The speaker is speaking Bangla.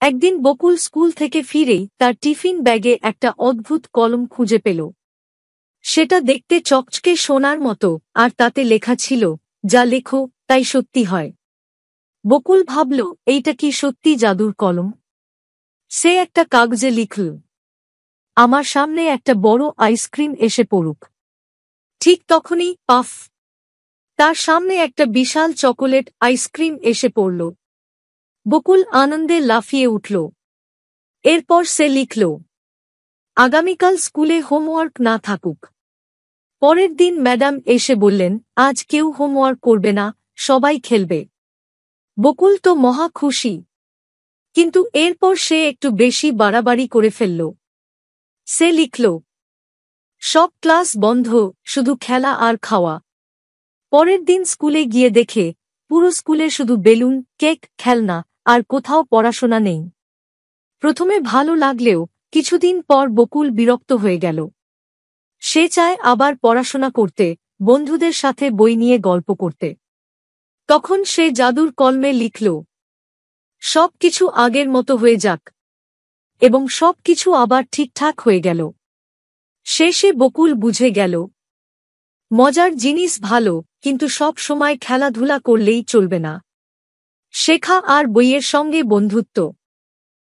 একদিন বকুল স্কুল থেকে ফিরেই তার টিফিন ব্যাগে একটা অদ্ভুত কলম খুঁজে পেল। সেটা দেখতে চকচকে সোনার মতো, আর তাতে লেখা ছিল, যা লেখো তাই সত্যি হয়। বকুল ভাবল, এইটা কি সত্যি জাদুর কলম? সে একটা কাগজে লিখল, আমার সামনে একটা বড় আইসক্রিম এসে পড়ুক। ঠিক তখনই পাফ, তার সামনে একটা বিশাল চকোলেট আইসক্রিম এসে পড়ল। বকুল আনন্দে লাফিয়ে উঠল। এরপর সে লিখল, আগামীকাল স্কুলে হোমওয়ার্ক না থাকুক। পরের দিন ম্যাডাম এসে বললেন, আজ কেউ হোমওয়ার্ক করবে না, সবাই খেলবে। বকুল তো মহা খুশি, কিন্তু এরপর সে একটু বেশি বাড়াবাড়ি করে ফেলল। সে লিখল, সব ক্লাস বন্ধ, শুধু খেলা আর খাওয়া। পরের দিন স্কুলে গিয়ে দেখে, পুরো স্কুলে শুধু বেলুন, কেক, খেলনা, আর কোথাও পড়াশোনা নেই। প্রথমে ভালো লাগলেও কিছুদিন পর বকুল বিরক্ত হয়ে গেল। সে চায় আবার পড়াশোনা করতে, বন্ধুদের সাথে বই নিয়ে গল্প করতে। তখন সে জাদুর কলমে লিখল, সব কিছু আগের মতো হয়ে যাক। এবং সব কিছু আবার ঠিকঠাক হয়ে গেল। শেষে বকুল বুঝে গেল, মজার জিনিস ভালো, কিন্তু সব সময় খেলাধুলা করলেই চলবে না। শেখা আর বইয়ের সঙ্গে বন্ধুত্ব